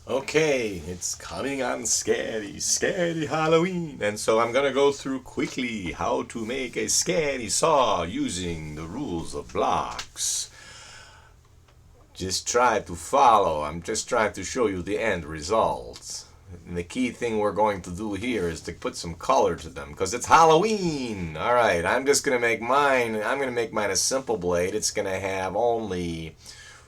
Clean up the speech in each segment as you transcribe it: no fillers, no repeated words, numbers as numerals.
Okay, it's coming on scary Halloween. And so I'm gonna go through quickly how to make a scary saw using the rules of blocks. Just try to follow. I'm just trying to show you the end results. And the key thing we're going to do here is to put some color to them because it's Halloween. All right, I'm just gonna make mine. I'm gonna make mine a simple blade. It's gonna have only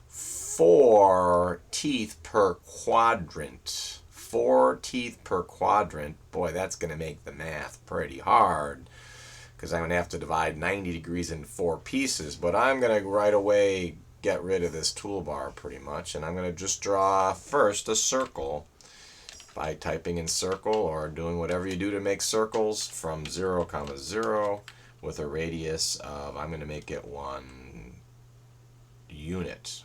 4 teeth per quadrant. 4 teeth per quadrant. Boy, that's going to make the math pretty hard because I'm going to have to divide 90 degrees into 4 pieces. But I'm going to right away get rid of this toolbar pretty much. And I'm going to just draw first a circle by typing in circle or doing whatever you do to make circles from 0, 0 with a radius of, I'm going to make it 1 unit.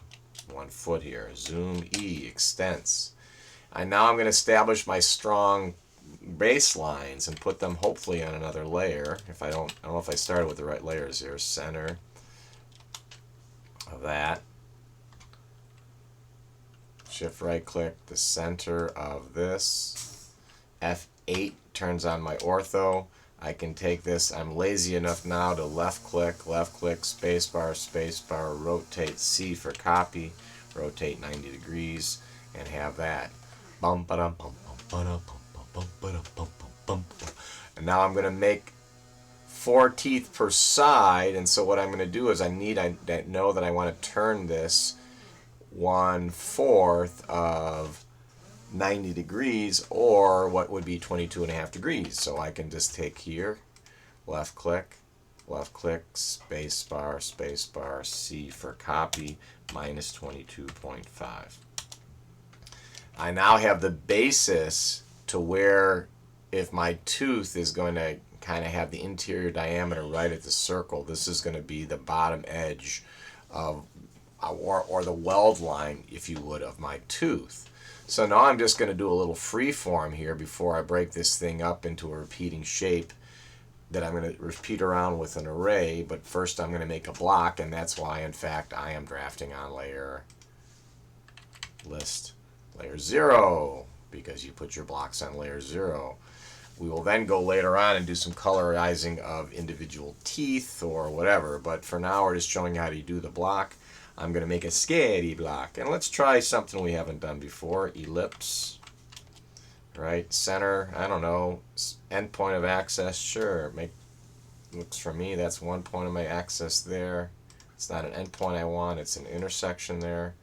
1 foot here. Zoom E extents. And now I'm going to establish my strong baselines and put them hopefully on another layer. If I don't know if I started with the right layers here. Center of that. Shift right click the center of this. F8 turns on my ortho. I can take this. I'm lazy enough now to left click, spacebar, rotate C for copy, rotate 90 degrees, and have that. And now I'm going to make 4 teeth per side, and so what I'm going to do is I know that I want to turn this 1/4 of 90 degrees, or what would be 22.5 degrees. So I can just take here, left click, spacebar, C for copy, minus 22.5. I now have the basis to where if my tooth is going to kind of have the interior diameter right at the circle, this is going to be the bottom edge of, or the weld line, if you would, of my tooth. So now I'm just going to do a little free form here before I break this thing up into a repeating shape that I'm going to repeat around with an array. But first I'm going to make a block, and that's why, in fact, I am drafting on layer 0, because you put your blocks on layer 0. We will then go later on and do some colorizing of individual teeth or whatever. But for now, we're just showing you how to do the block. I'm going to make a scary block. And let's try something we haven't done before. Ellipse. Right? Center. I don't know. End point of access. Sure. Looks for me. That's one point of my access there. It's not an end point I want. It's an intersection there.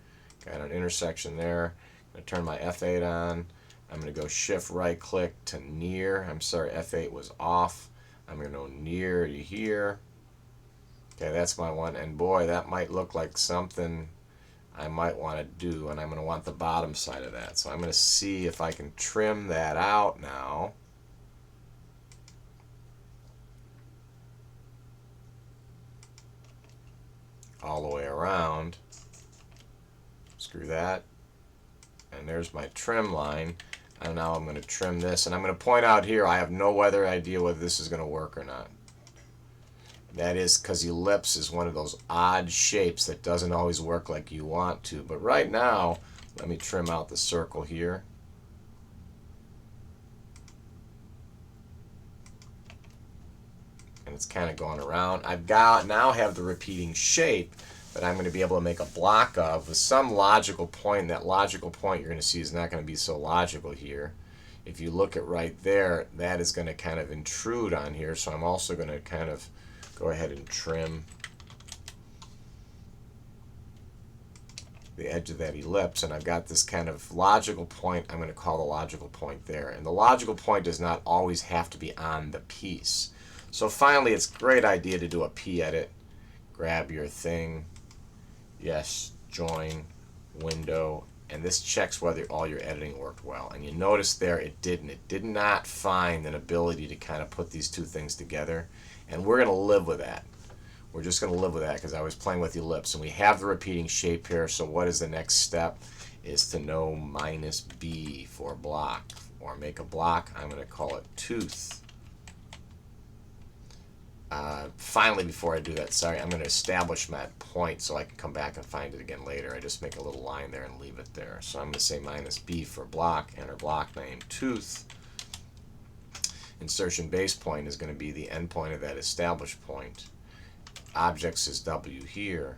Got an intersection there. I'm going to turn my F8 on. I'm going to go shift right click to near. I'm sorry, F8 was off. I'm going to go near to here. Okay, that's my one. And boy, that might look like something I might want to do. And I'm going to want the bottom side of that. So I'm going to see if I can trim that out now. All the way around. Screw that. And there's my trim line. And now I'm going to trim this. And I'm going to point out here, I have no other idea whether this is going to work or not. That is because ellipse is one of those odd shapes that doesn't always work like you want to. But right now, let me trim out the circle here. And it's kind of going around. Now have the repeating shape that I'm going to be able to make a block of with some logical point. And that logical point you're going to see is not going to be so logical here. If you look at right there, that is going to kind of intrude on here. So I'm also going to kind of go ahead and trim the edge of that ellipse, and I've got this kind of logical point I'm going to call the logical point there. And the logical point does not always have to be on the piece. So finally, it's a great idea to do a p-edit. Grab your thing. Yes, join, window, and this checks whether all your editing worked well. And you notice there it didn't. It did not find an ability to kind of put these two things together. And we're going to live with that. We're just going to live with that because I was playing with the ellipse. And we have the repeating shape here. So what is the next step? Is to know minus B for block. Or make a block. I'm going to call it tooth. finally, before I do that, sorry, I'm going to establish my point so I can come back and find it again later. I just make a little line there and leave it there. So I'm going to say minus B for block, enter block name, tooth. Insertion base point is going to be the endpoint of that established point. Objects is W here,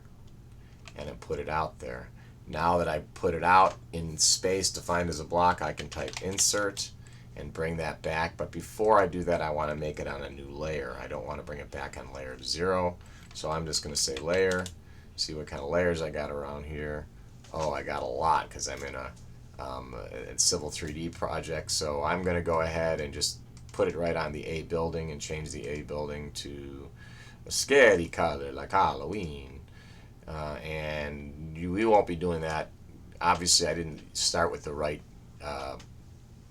and then put it out there. Now that I put it out in space defined as a block, I can type insert and bring that back. But before I do that, I want to make it on a new layer. I don't want to bring it back on layer 0. So I'm just going to say layer, see what kind of layers I got around here. Oh, I got a lot because I'm in a Civil 3D project. So I'm going to go ahead and just put it right on the A building and change the A building to a scary color like Halloween. And we won't be doing that. Obviously, I didn't start with the right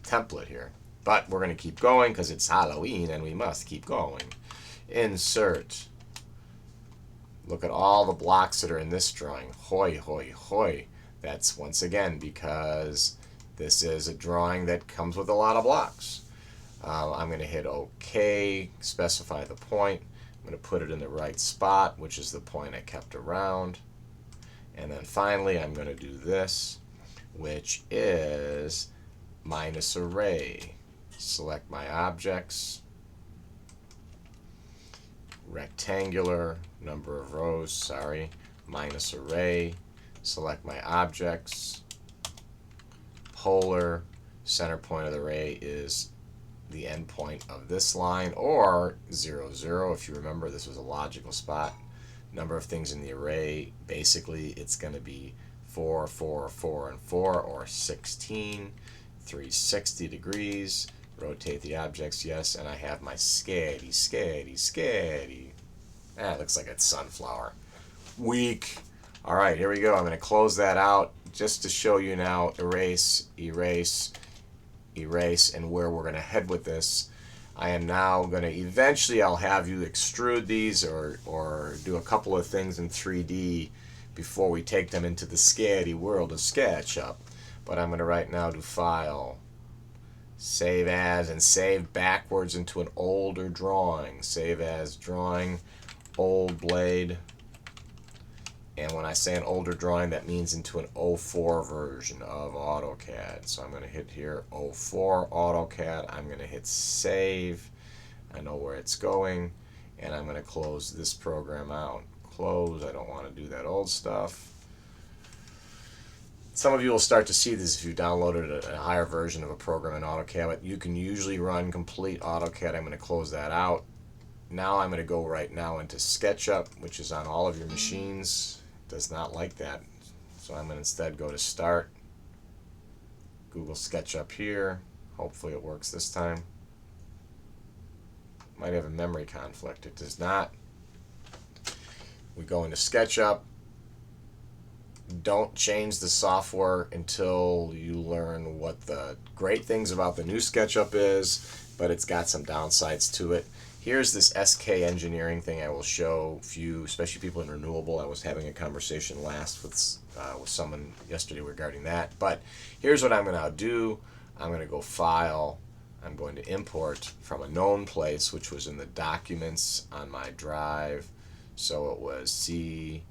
template here. But we're going to keep going because it's Halloween and we must keep going. Insert. Look at all the blocks that are in this drawing. Hoi, hoi, hoi. That's once again because this is a drawing that comes with a lot of blocks. I'm going to hit OK, specify the point. I'm going to put it in the right spot, which is the point I kept around. And then finally, I'm going to do this, which is minus array. Select my objects, rectangular, number of rows, sorry, minus array, select my objects, polar, center point of the array is the end point of this line, or 0, 0, if you remember this was a logical spot. Number of things in the array, basically it's going to be 4, 4, 4, and 4, or 16, 360 degrees. Rotate the objects, yes, and I have my sketty, sketty, sketty. It looks like it's sunflower. Weak. All right, here we go. I'm going to close that out just to show you now erase, erase, erase, and where we're going to head with this. I am now going to eventually, I'll have you extrude these or do a couple of things in 3D before we take them into the scary world of SketchUp. But I'm going to right now do File, Save As, and save backwards into an older drawing. Save as drawing, old blade. And when I say an older drawing, that means into an 04 version of AutoCAD. So I'm going to hit here 04 AutoCAD. I'm going to hit Save. I know where it's going. And I'm going to close this program out. Close. I don't want to do that old stuff. Some of you will start to see this if you downloaded a higher version of a program in AutoCAD, but you can usually run complete AutoCAD. I'm going to close that out. Now I'm going to go right now into SketchUp, which is on all of your machines. It does not like that. So I'm going to instead go to Start, Google SketchUp here. Hopefully it works this time. Might have a memory conflict. It does not. We go into SketchUp. Don't change the software until you learn what the great things about the new SketchUp is, but it's got some downsides to it. Here's this SK engineering thing I will show you, especially people in renewable. I was having a conversation last with someone yesterday regarding that. But here's what I'm going to do. I'm going to go File. I'm going to import from a known place, which was in the documents on my drive. So it was C,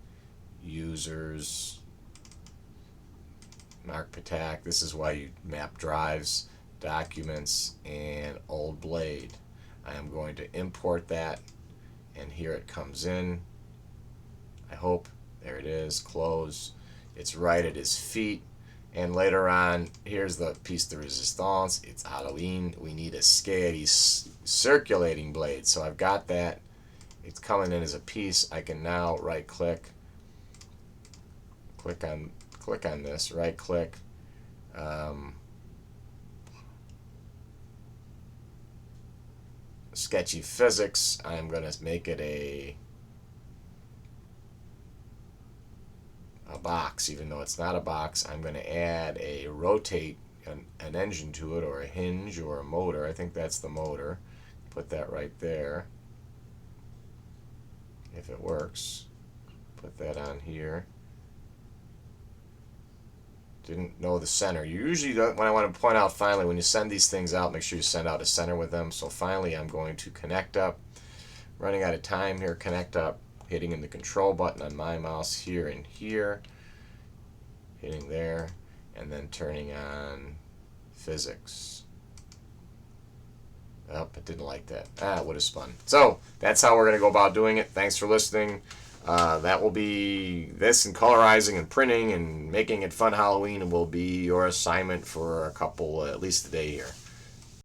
users, Architect. This is why you map drives, documents, and old blade. I am going to import that, and here it comes in. I hope. There it is. Close. It's right at his feet. And later on, here's the piece de resistance. It's Halloween. We need a scary circulating blade. So I've got that. It's coming in as a piece. I can now right-click, click on this, right-click. Sketchy physics. I'm going to make it a box, even though it's not a box. I'm going to add a rotate, an engine to it, or a hinge, or a motor. I think that's the motor. Put that right there. If it works, put that on here. Didn't know the center. You usually don't, when I want to point out finally, when you send these things out, make sure you send out a center with them. So finally I'm going to connect up, running out of time here. Connect up, hitting in the control button on my mouse here and here, hitting there, and then turning on physics. Oh, it didn't like that. It would have spun. So that's how we're going to go about doing it. Thanks for listening. That will be this, and colorizing and printing and making it fun Halloween will be your assignment for a couple, at least a day here.